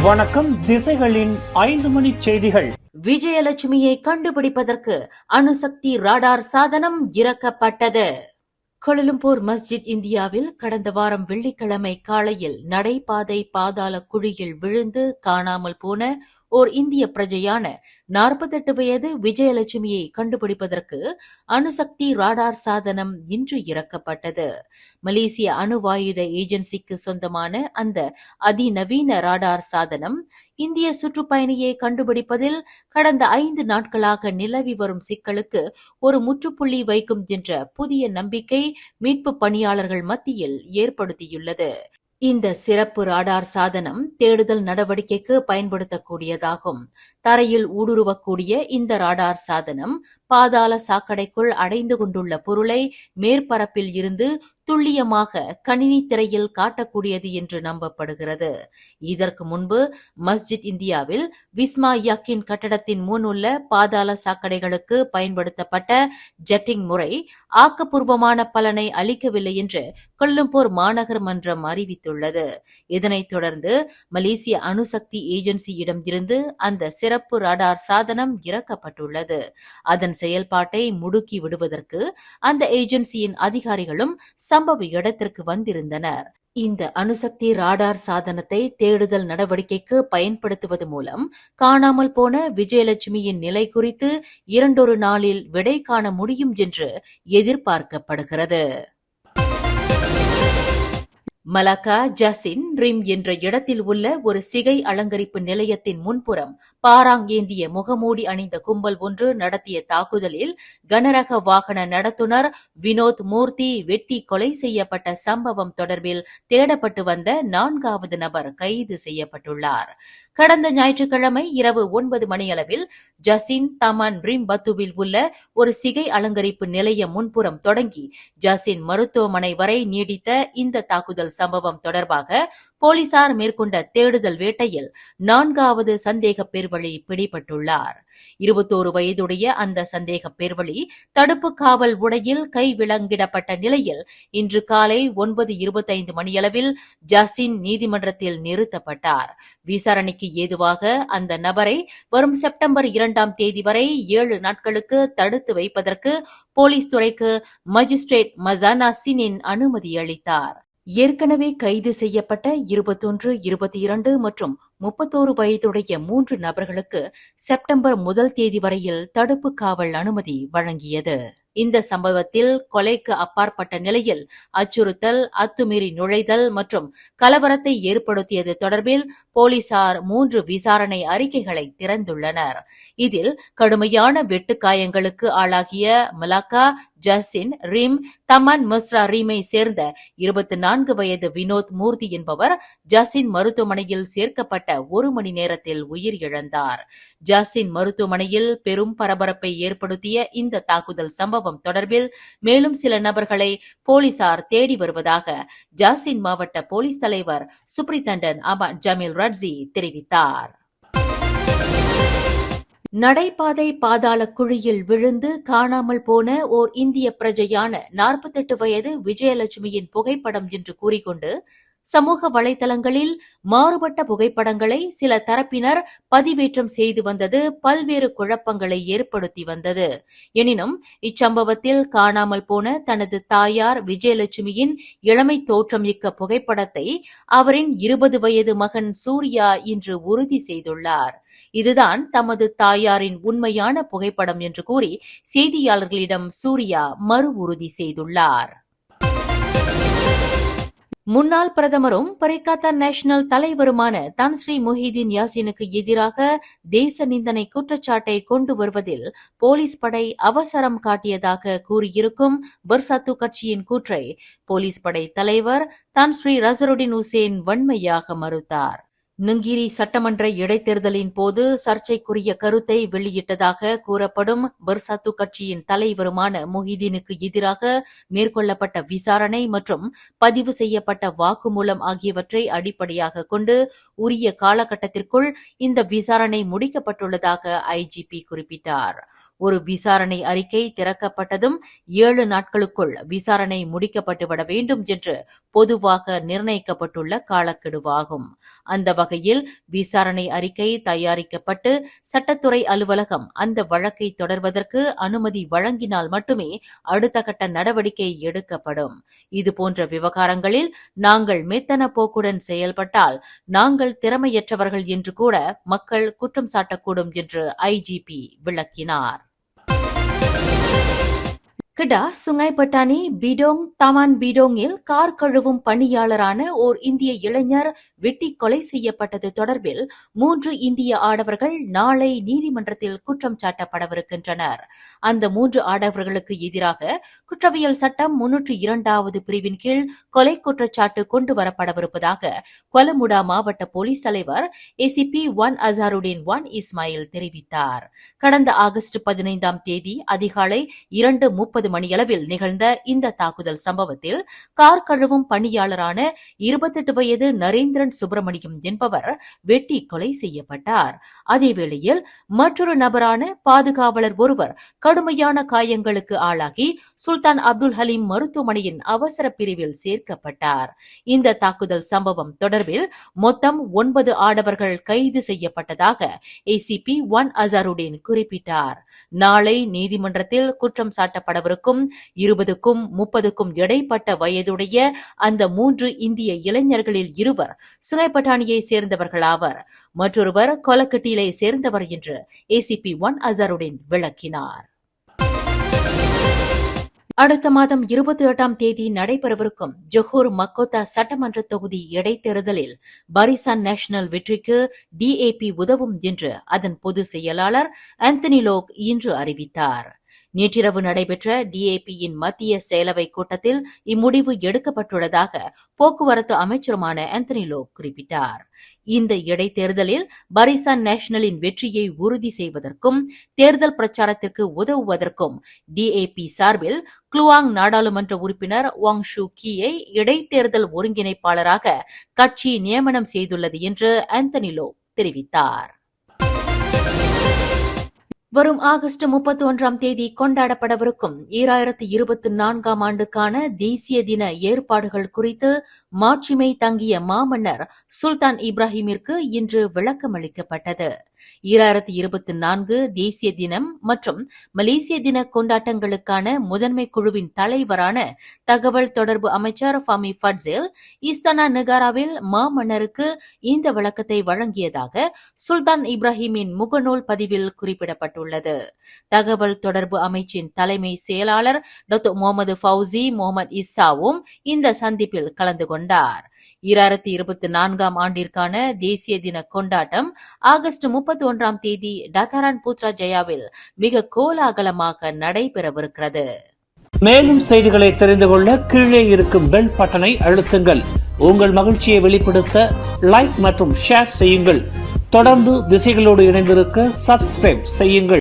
வணக்கம். திசைகளின் 5 மணி செய்திகள். விஜயலட்சுமியை கண்டுபிடிப்பதற்கு அணுசக்தி ராடார் சாதனம் இறக்கப்பட்டது. கோலாலம்பூர் மஸ்ஜித் இந்தியாவில் கடந்த வாரம் வெள்ளிக்கிழமை காலையில் நடைபாதை பாதாள குழியில் விழுந்து காணாமல் போன ஓர் இந்திய பிரஜையான 48 வயது விஜயலட்சுமியை கண்டுபிடிப்பதற்கு அணுசக்தி ராடார் சாதனம் இன்று இறக்கப்பட்டது. மலேசிய அணுவாயுத ஏஜென்சிக்கு சொந்தமான அந்த அதிநவீன ராடார் சாதனம் இந்திய சுற்றுப்பயணியை கண்டுபிடிப்பதில் கடந்த 5 நாட்களாக நிலவி வரும் சிக்கலுக்கு ஒரு முற்றுப்புள்ளி வைக்கும் என்ற புதிய நம்பிக்கை மீட்பு பணியாளர்கள் மத்தியில் ஏற்படுத்தியுள்ளது. இந்த சிறப்பு ராடார் சாதனம் தேடுதல் நடவடிக்கைக்கு பயன்படுத்தக்கூடியதாகும். தரையில் ஊடுருவக்கூடிய இந்த ராடார் சாதனம் பாதாள சாக்கடைக்குள் அடைந்து கொண்டுள்ள பொருளை மேற்பரப்பில் இருந்து துல்லியமாக கணினி திரையில் காட்டக்கூடியது என்று நம்பப்படுகிறது. இதற்கு முன்பு மஸ்ஜித் இந்தியாவில் விஸ்மா யக்கின் கட்டடத்தின் முன் உள்ள பாதாள சாக்கடைகளுக்கு பயன்படுத்தப்பட்ட ஜெட்டிங் முறை ஆக்கப்பூர்வமான பலனை அளிக்கவில்லை என்று கோலாலம்பூர் மாநகர் மன்றம் அறிவித்துள்ளது. இதனைத் தொடர்ந்து மலேசிய அணுசக்தி ஏஜென்சியிடம் இருந்து அந்த சிறப்பு ராடார் சாதனம் இறக்கப்பட்டுள்ளது. அதன் செயல்பாட்டை முடுக்கி விடுவதற்கு அந்த ஏஜென்சியின் அதிகாரிகளும் சம்பவ இடத்திற்கு வந்திருந்தனர். இந்த அணுசக்தி ராடார் சாதனத்தை தேடுதல் நடவடிக்கைக்கு பயன்படுத்துவது மூலம் காணாமல் போன விஜயலட்சுமியின் நிலை குறித்து 2 நாளில் விடை காண முடியும் என்று எதிர்பார்க்கப்படுகிறது. மலாக்கா ஜசின் ரிம் என்ற இடத்தில் உள்ள ஒரு சிகை அலங்கரிப்பு நிலையத்தின் முன்புறம் பாராங் ஏந்திய முகமூடி அணிந்த கும்பல் ஒன்று நடத்திய தாக்குதலில் கனரக வாகன நடத்துனர் வினோத் மூர்த்தி வெட்டி கொலை செய்யப்பட்ட சம்பவம் தொடர்பில் தேடப்பட்டு வந்த 4வது நபர் கைது செய்யப்பட்டுள்ளார். கடந்த ஞாயிற்றுக்கிழமை இரவு 9 மணியளவில் ஜசின் தமான் ரிம் பத்துவில் உள்ள ஒரு சிகை அலங்கரிப்பு நிலையம் முன்புறம் தொடங்கி ஜசின் மருத்துவமனை வரை நீடித்த இந்த தாக்குதல் சம்பவம் தொடர்பாக போலீசார் மேற்கொண்ட தேடுதல் வேட்டையில் 4வது சந்தேக பேர்வழி பிடிபட்டுள்ளார். 21 வயதுடைய அந்த சந்தேக பேர்வழி தடுப்பு காவல் உடையில் கைவிலங்கிடப்பட்ட நிலையில் இன்று காலை 9:25 மணியளவில் ஜசின் நீதிமன்றத்தில் நிறுத்தப்பட்டார். விசாரணைக்கு ஏதுவாக அந்த நபரை வரும் செப்டம்பர் 2ஆம் தேதி வரை 7 நாட்களுக்கு தடுத்து வைப்பதற்கு போலீஸ் துறைக்கு மஜிஸ்ட்ரேட் மசானா சினின் அனுமதி அளித்தார். ஏற்கனவே கைது செய்யப்பட்ட 21, 22 மற்றும் 31 வயதுடைய 3 நபர்களுக்கு செப்டம்பர் 1 தேதி வரையில் தடுப்பு காவல் அனுமதி வழங்கியது. இந்த சம்பவத்தில் கொலைக்கு அப்பாற்பட்ட நிலையில் அச்சுறுத்தல், அத்துமீறி நுழைதல் மற்றும் கலவரத்தை ஏற்படுத்தியது தொடர்பில் போலீசார் 3 விசாரணை அறிக்கைகளை திறந்துள்ளனர். இதில் கடுமையான வெட்டுக்காயங்களுக்கு ஆளாகிய மலாக்கா ஜசின் ரிம் தமான் மஸ்ரா ரீமை சேர்ந்த 24 வயது வினோத் மூர்த்தி என்பவர் ஜசின் மருத்துவமனையில் சேர்க்கப்பட்ட 1 மணி நேரத்தில் உயிரிழந்தார். ஜசின் மருத்துவமனையில் பெரும் பரபரப்பை ஏற்படுத்திய இந்த தாக்குதல் சம்பவம் தொடர்பில் மேலும் சில நபர்களை போலீசார் தேடி வருவதாக ஜசின் மாவட்ட போலீஸ் தலைவர் சுப்ரிதண்டன் அமன் ஜமீல் ரட்சி தெரிவித்தார். நடைபாதை பாதாள குழியில் விழுந்து காணாமல் போன ஓர் இந்திய பிரஜையான 48 வயது விஜயலட்சுமியின் புகைப்படம் என்று கூறிக்கொண்டு சமூக வலைதளங்களில் மாறுபட்ட புகைப்படங்களை சில தரப்பினர் பதிவேற்றம் செய்து வந்தது பல்வேறு குழப்பங்களை ஏற்படுத்தி வந்தது. எனினும் இச்சம்பவத்தில் காணாமல் போன தனது தாயார் விஜயலட்சுமியின் இளமை தோற்றமிக்க புகைப்படத்தை அவரின் 20 வயது மகன் சூர்யா இன்று உறுதி செய்துள்ளார். இதுதான் தமது தாயாரின் உண்மையான புகைப்படம் என்று கூறி செய்தியாளர்களிடம் சூர்யா மறு உறுதி செய்துள்ளார். முன்னாள் பிரதமரும் பரிகாத்தா நேஷனல் தலைவருமான தான் ஸ்ரீ முஹிதீன் யாசினுக்கு எதிராக தேச நிந்தனை குற்றச்சாட்டை கொண்டு வருவதில் போலீஸ் படை அவசரம் காட்டியதாக கூறியிருக்கும் பர்சாத்து கட்சியின் கூற்றை போலீஸ் படை தலைவர் தான் ஸ்ரீ ரசருடின் உசேன் வன்மையாக மறுத்தார். நுங்கிரி சட்டமன்ற இடைத்தேர்தலின் போது சர்ச்சைக்குரிய கருத்தை வெளியிட்டதாக கூறப்படும் பர்சாத்து கட்சியின் தலைவருமான முஹிதீனுக்கு எதிராக மேற்கொள்ளப்பட்ட விசாரணை மற்றும் பதிவு செய்யப்பட்ட வாக்குமூலம் ஆகியவற்றை அடிப்படையாக கொண்டு உரிய காலகட்டத்திற்குள் இந்த விசாரணை முடிக்கப்பட்டுள்ளதாக ஐஜிபி குறிப்பிட்டார். ஒரு விசாரணை அறிக்கை திறக்கப்பட்டதும் 7 நாட்களுக்குள் விசாரணை முடிக்கப்பட்டுவிட வேண்டும் என்று பொதுவாக நிர்ணயிக்கப்பட்டுள்ள காலக்கெடுவாகும். அந்த வகையில் விசாரணை அறிக்கை தயாரிக்கப்பட்டு சட்டத்துறை அலுவலகம் அந்த வழக்கை தொடர்வதற்கு அனுமதி வழங்கினால் மட்டுமே அடுத்த கட்ட நடவடிக்கை எடுக்கப்படும். இதுபோன்ற விவகாரங்களில் நாங்கள் மெத்தன போக்குடன் செயல்பட்டால் நாங்கள் திறமையற்றவர்கள் என்று கூட மக்கள் குற்றம் சாட்டக்கூடும் என்று ஐஜிபி விளக்கினார். கிடா சுங்கை பட்டாணி பிடோங் தமான் பிடோங்கில் கார் கழுவும் பணியாளரான ஓர் இந்திய இளைஞர் வெட்டி கொலை செய்யப்பட்டது தொடர்பில் 3 இந்திய ஆடவர்கள் நாளை நீதிமன்றத்தில் குற்றம் சாட்டப்படவிருக்கின்றனர். அந்த 3 ஆடவர்களுக்கு எதிராக குற்றவியல் சட்டம் 302வது பிரிவின் கீழ் கொலை குற்றச்சாட்டு கொண்டு வரப்படவிருப்பதாக கொலமுடா மாவட்ட போலீஸ் தலைவர் ஏசிபி 1 அசாருடீன் 1 இஸ்மாயில் தெரிவித்தார். கடந்த ஆகஸ்ட் 15ஆம் தேதி அதிகாலை 2:30 மணியளவில் நிகழ்ந்த இந்த தாக்குதல் சம்பவத்தில் கார் கழுவும் பணியாளரான 28 வயது நரேந்திரன் சுப்பிரமணியம் என்பவர் வெட்டி கொலை செய்யப்பட்டார். அதேவேளையில் மற்றொரு நபரான பாதுகாவலர் ஒருவர் கடுமையான காயங்களுக்கு ஆளாகி சுல்தான் அப்துல் ஹலீம் மருத்துவமனையின் அவசர பிரிவில் சேர்க்கப்பட்டார். இந்த தாக்குதல் சம்பவம் தொடர்பில் மொத்தம் 9 ஆடவர்கள் கைது செய்யப்பட்டதாக ஏசிபி 1 அசாருடீன் குறிப்பிட்டார். நாளை நீதிமன்றத்தில் குற்றம் சாட்டப்படவிருக்கும் 20க்கும் 30க்கும் இடைப்பட்ட வயதுடைய அந்த 3 இந்திய இளைஞர்களில் 2 சுங்கைப்பட்டாணியை சேர்ந்தவர்களாவர். மற்றொருவர் கொலக்கட்டியிலை சேர்ந்தவர் என்று ஏசிபி 1 அசாருடீன் விளக்கினார். அடுத்த மாதம் 28ஆம் தேதி நடைபெறவிருக்கும் ஜொஹூர் மக்கோத்தா சட்டமன்ற தொகுதி இடைத்தேர்தலில் பரிசான் நேஷனல் வெற்றிக்கு டிஏபி உதவும் என்று அதன் பொதுச் செயலாளர் ஆந்தனி லோக் இன்று அறிவித்தார். நேற்றிரவு நடைபெற்ற டிஏபியின் மத்திய செயலவை கூட்டத்தில் இம்முடிவு எடுக்கப்பட்டுள்ளதாக போக்குவரத்து அமைச்சருமான ஆந்தனி லோக் குறிப்பிட்டார். இந்த இடைத்தேர்தலில் பரிசான் நேஷனலின் வெற்றியை உறுதி செய்வதற்கும் தேர்தல் பிரச்சாரத்திற்கு உதவுவதற்கும் டிஏபி சார்பில் குளுவாங் நாடாளுமன்ற உறுப்பினர் வாங் ஷூ கியை இடைத்தேர்தல் ஒருங்கிணைப்பாளராக கட்சி நியமனம் செய்துள்ளது என்று ஆந்தனி லோக் தெரிவித்தார். வரும் ஆகஸ்ட் 31ஆம் தேதி கொண்டாடப்படவிருக்கும் 2024ஆம் ஆண்டுக்கான தேசிய தின ஏற்பாடுகள் குறித்து மாட்சிமை தங்கிய மாமன்னர் சுல்தான் இப்ராஹிமிற்கு இன்று விளக்கமளிக்கப்பட்டது. 2024 தேசிய தினம் மற்றும் மலேசிய தின கொண்டாட்டங்களுக்கான முதன்மை குழுவின் தலைவரான தகவல் தொடர்பு அமைச்சர் ஃபமி ஃபட்சேல் இஸ்தானா நெகாராவில் மாமன்னருக்கு இந்த விளக்கத்தை வழங்கியதாக சுல்தான் இப்ராஹிமின் முகநூல் பதிவில் குறிப்பிடப்பட்டுள்ளது. தகவல் தொடர்பு அமைச்சின் தலைமை செயலாளர் டாக்டர் முகமது ஃபவுசி முகமது இஸ்ஸாவும் இந்த சந்திப்பில் கலந்து கொண்டார். 2024ஆம் ஆண்டிற்கான தேசிய தின கொண்டாட்டம் ஆகஸ்ட் 31ஆம் தேதி டத்தாரான் புத்ரா ஜயாவில் மிக கோலாகலமாக நடைபெறவிருக்கிறது. மேலும் செய்திகளை தெரிந்து கொள்ள கீழே இருக்கும் பெல் பட்டனை அழுத்துங்கள். உங்கள் மகிழ்ச்சியை வெளிப்படுத்த லைக் மற்றும் ஷேர் செய்யுங்கள். தொடர்ந்து திசைகளோடு இணைந்திருக்க சப்ஸ்கிரைப் செய்யுங்கள்.